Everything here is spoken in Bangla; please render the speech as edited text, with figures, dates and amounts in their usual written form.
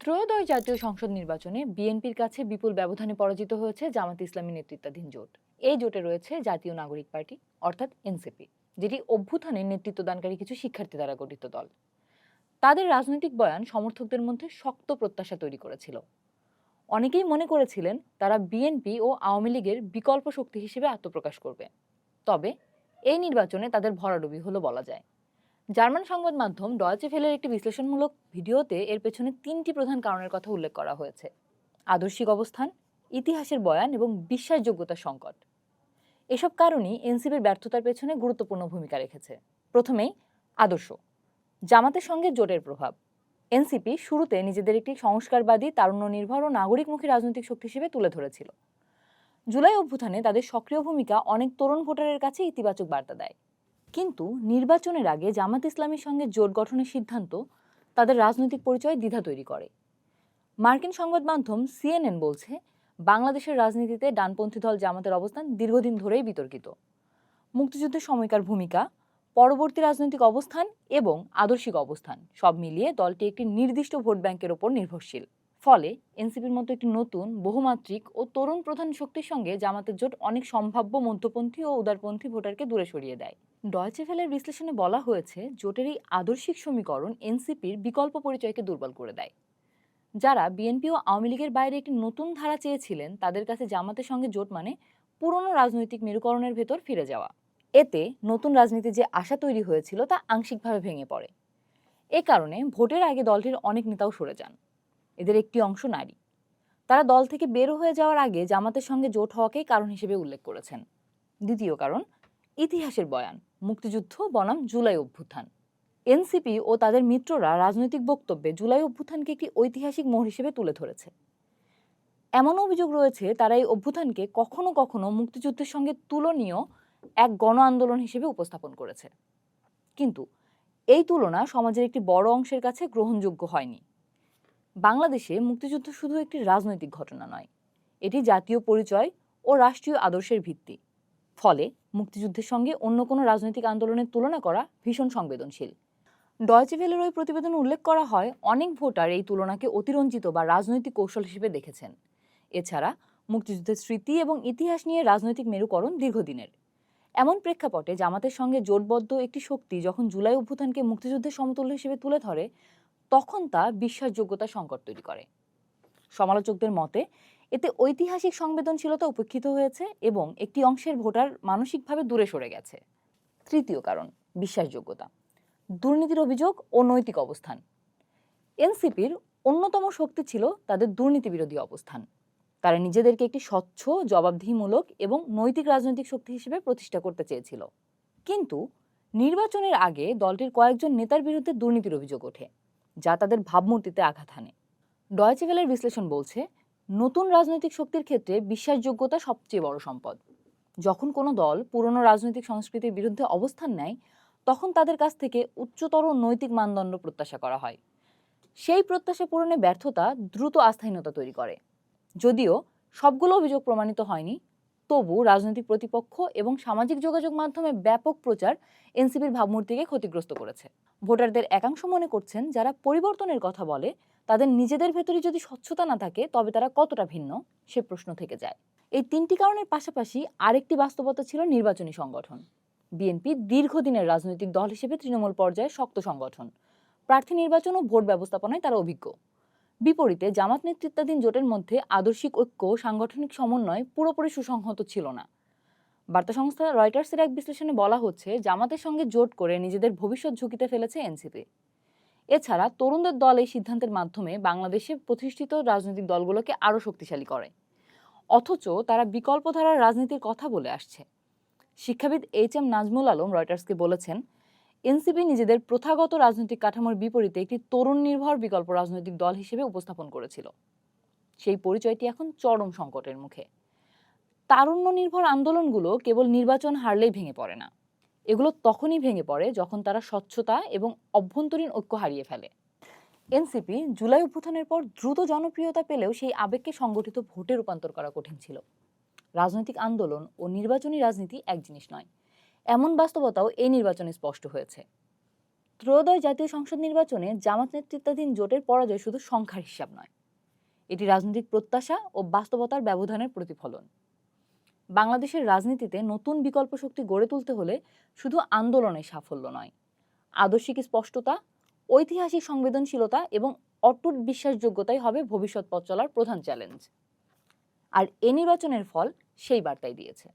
ত্রয়োদশ জাতীয় সংসদ নির্বাচনে বিএনপির কাছে বিপুল ব্যবধানে পরাজিত হয়েছে জামাত ইসলামী নেতৃত্বাধীন জোট। এই জোটে রয়েছে জাতীয় নাগরিক পার্টি অর্থাৎ এনসিপি, যেটি অভ্যুত্থানে নেতৃত্বদানকারী কিছু শিক্ষার্থী দ্বারা গঠিত দল। তাদের রাজনৈতিক বয়ান সমর্থকদের মধ্যে শক্ত প্রত্যাশা তৈরি করেছিল। অনেকেই মনে করেছিলেন তারা বিএনপি ও আওয়ামী লীগের বিকল্প শক্তি হিসেবে আত্মপ্রকাশ করবে। তবে এই নির্বাচনে তাদের ভরাডুবি হলো বলা যায়। জার্মান সংবাদ মাধ্যম ডয়েচে ভেলের একটি বিশ্লেষণমূলক ভিডিওতে এর পেছনে তিনটি প্রধান কারণের কথা উল্লেখ করা হয়েছে: আদর্শিক অবস্থান, ইতিহাসের বয়ান এবং বিশ্বাসযোগ্যতার সংকট। এসব কারণই এনসিপির ব্যর্থতার পেছনে গুরুত্বপূর্ণ ভূমিকা রেখেছে। প্রথমেই আদর্শ, জামাতের সঙ্গে জোটের প্রভাব। এনসিপি শুরুতে নিজেদের একটি সংস্কারবাদী, তারুণ্য নির্ভর ও নাগরিকমুখী রাজনৈতিক শক্তি হিসেবে তুলে ধরেছিল। জুলাই অভ্যুত্থানে তাদের সক্রিয় ভূমিকা অনেক তরুণ ভোটারের কাছে ইতিবাচক বার্তা দেয়। কিন্তু নির্বাচনের আগে জামাত ইসলামীর সঙ্গে জোট গঠনের সিদ্ধান্ত তাদের রাজনৈতিক পরিচয় দ্বিধা তৈরি করে। মার্কিন সংবাদ মাধ্যম সিএনএন বলছে, বাংলাদেশের রাজনীতিতে ডানপন্থী দল জামাতের অবস্থান দীর্ঘদিন ধরেই বিতর্কিত। মুক্তিযুদ্ধের সময়কার ভূমিকা, পরবর্তী রাজনৈতিক অবস্থান এবং আদর্শিক অবস্থান সব মিলিয়ে দলটি একটি নির্দিষ্ট ভোট ব্যাংকের ওপর নির্ভরশীল। ফলে এনসিপির মতো একটি নতুন, বহুমাত্রিক ও তরুণ প্রধান শক্তির সঙ্গে জামাতের জোট অনেক সম্ভাব্য মধ্যপন্থী ও উদারপন্থী ভোটারকে দূরে সরিয়ে দেয়। ডয়চে ভেলের বিশ্লেষণে বলা হয়েছে, জোটের এই আদর্শিক সমীকরণ এনসিপির বিকল্প পরিচয়কে দুর্বল করে দেয়। যারা বিএনপি ও আওয়ামী লীগের বাইরে একটি নতুন ধারা চেয়েছিলেন, তাদের কাছে জামাতের সঙ্গে জোট মানে পুরনো রাজনৈতিক মেরুকরণের ভেতর ফিরে যাওয়া। এতে নতুন রাজনীতির যে আশা তৈরি হয়েছিল তা আংশিকভাবে ভেঙে পড়ে। এ কারণে ভোটের আগে দলটির অনেক নেতাও সরে যান। এদের একটি অংশ নারী। তারা দল থেকে বের হয়ে যাওয়ার আগে জামাতের সঙ্গে জোট হওয়াকেই কারণ হিসেবে উল্লেখ করেছেন। দ্বিতীয় কারণ, ইতিহাসের বয়ান, মুক্তিযুদ্ধ বনাম জুলাই অভ্যুত্থান। এনসিপি ও তাদের মিত্ররা রাজনৈতিক বক্তব্যে জুলাই অভ্যুত্থানকে একটি ঐতিহাসিক মোড় হিসেবে তুলে ধরেছে। এমন অভিযোগ রয়েছে তারা এই অভ্যুত্থানকে কখনো কখনো মুক্তিযুদ্ধের সঙ্গে তুলনীয় এক গণ আন্দোলন হিসেবে উপস্থাপন করেছে। কিন্তু এই তুলনা সমাজের একটি বড় অংশের কাছে গ্রহণযোগ্য হয়নি। বাংলাদেশে মুক্তিযুদ্ধ শুধু একটি রাজনৈতিক ঘটনা নয়, এটি জাতীয় পরিচয় ও রাষ্ট্রীয় আদর্শের ভিত্তি। ফলে মুক্তিযুদ্ধের সঙ্গে অন্য কোনো রাজনৈতিক আন্দোলনের তুলনা করা ভীষণ সংবেদনশীল। ডয়েচে ভেলের ওই প্রতিবেদনে উল্লেখ করা হয়, অনেক ভোটার এই তুলনাকে অতিরঞ্জিত বা রাজনৈতিক কৌশল হিসেবে দেখেছেন। এছাড়া মুক্তিযুদ্ধের স্মৃতি এবং ইতিহাস নিয়ে রাজনৈতিক মেরুকরণ দীর্ঘদিনের। এমন প্রেক্ষাপটে জামাতের সঙ্গে জোটবদ্ধ একটি শক্তি যখন জুলাই অভ্যুত্থানকে মুক্তিযুদ্ধের সমতুল্য হিসেবে তুলে ধরে, তখন তা বিশ্বাসযোগ্যতার সংকট তৈরি করে। সমালোচকদের মতে এতে ঐতিহাসিক সংবেদনশীলতা উপেক্ষিত হয়েছে এবং একটি অংশের ভোটার মানসিকভাবে দূরে সরে গেছে। তৃতীয় কারণ, বিশ্বাসযোগ্যতা, দুর্নীতির অভিযোগ ও নৈতিক অবস্থান। এনসিপির অন্যতম শক্তি ছিল তাদের দুর্নীতি বিরোধী অবস্থান। তারা নিজেদেরকে একটি স্বচ্ছ, জবাবদিহিমূলক এবং নৈতিক রাজনৈতিক শক্তি হিসেবে প্রতিষ্ঠা করতে চেয়েছিল। কিন্তু নির্বাচনের আগে দলটির কয়েকজন নেতার বিরুদ্ধে দুর্নীতির অভিযোগ ওঠে, যা তাদের ভাবমূর্তিতে আঘাত হানে। ডয়েচে ভেলের বিশ্লেষণ বলছে, নতুন রাজনৈতিক শক্তির ক্ষেত্রে বিশ্বাসযোগ্যতা সবচেয়ে বড় সম্পদ। যখন কোনো দল পুরনো রাজনৈতিক সংস্কৃতির বিরুদ্ধে অবস্থান নেয়, তখন তাদের কাছ থেকে উচ্চতর নৈতিক মানদণ্ড প্রত্যাশা করা হয়। সেই প্রত্যাশা পূরণে ব্যর্থতা দ্রুত আস্থাহীনতা তৈরি করে। যদিও সবগুলো অভিযোগ প্রমাণিত হয়নি, তবু রাজনৈতিক প্রতিপক্ষ এবং সামাজিক যোগাযোগ মাধ্যমে ব্যাপক প্রচার এনসিপির ভাবমূর্তিকে ক্ষতিগ্রস্ত করেছে। ভোটারদের একাংশ মনে করছেন, যারা পরিবর্তনের কথা বলে তাদের নিজেদের ভেতরে যদি স্বচ্ছতা না থাকে, তবে তারা কতটা ভিন্ন সে প্রশ্ন থেকে যায়। এই তিনটি কারণের পাশাপাশি আরেকটি বাস্তবতা ছিল নির্বাচনী সংগঠন। বিএনপি দীর্ঘদিনের রাজনৈতিক দল হিসেবে তৃণমূল পর্যায়ে শক্ত সংগঠন। প্রার্থী নির্বাচন ও ভোট ব্যবস্থাপনায় তারা অভিজ্ঞ। বিপরীতে জামাত নেতৃত্বাধীন জোটের মধ্যে আদর্শিক ঐক্য, সাংগঠনিক সমন্বয় পুরোপুরি সুসংহত ছিল না। বার্তা সংস্থা রয়টার্সের এক বিশ্লেষণে বলা হচ্ছে, জামাতের সঙ্গে জোট করে নিজেদের ভবিষ্যৎ ঝুঁকিতে ফেলেছে এনসিপি। এছাড়া তরুণদের দল এই সিদ্ধান্তের মাধ্যমে বাংলাদেশে প্রতিষ্ঠিত রাজনৈতিক দলগুলোকে আরও শক্তিশালী করে। অথচ তারা বিকল্প ধারার রাজনীতির কথা বলে আসছে। শিক্ষাবিদ এইচ.এম. নাজমুল আলম রয়টার্সকে বলেছেন, এনসিপি নিজেদের প্রথাগত রাজনৈতিক কাঠামোর বিপরীতে একটি তরুণ নির্ভর বিকল্প রাজনৈতিক দল হিসেবে উপস্থাপন করেছিল। সেই পরিচয়টি এখন চরম সংকটের মুখে। তারুণ্য নির্ভর আন্দোলনগুলো কেবল নির্বাচন হারলেই ভেঙে পড়ে না। এগুলো তখনই ভেঙে পড়ে যখন তারা স্বচ্ছতা এবং অভ্যন্তরীণ ঐক্য হারিয়ে ফেলে। এনসিপি জুলাই অভ্যুত্থানের পর দ্রুত জনপ্রিয়তা পেলেও সেই আবেগকে সংগঠিত ভোটে রূপান্তর করা কঠিন ছিল। রাজনৈতিক আন্দোলন ও নির্বাচনী রাজনীতি এক জিনিস নয়, এমন বাস্তবতাও এই নির্বাচনে স্পষ্ট হয়েছে। ত্রয়োদশ জাতীয় সংসদ নির্বাচনে জামাত নেতৃত্বাধীন জোটের পরাজয় শুধু সংখ্যার হিসাব নয়, এটি রাজনৈতিক প্রত্যাশা ও বাস্তবতার ব্যবধানের প্রতিফলন। বাংলাদেশের রাজনীতিতে নতুন বিকল্প শক্তি গড়ে তুলতে হলে শুধু আন্দোলনের সাফল্য নয়, আদর্শিক স্পষ্টতা, ঐতিহাসিক সংবেদনশীলতা এবং অটুট বিশ্বাসযোগ্যতাই হবে ভবিষ্যৎ পথ চলার প্রধান চ্যালেঞ্জ। আর এ নির্বাচনের ফল সেই বার্তাই দিয়েছে।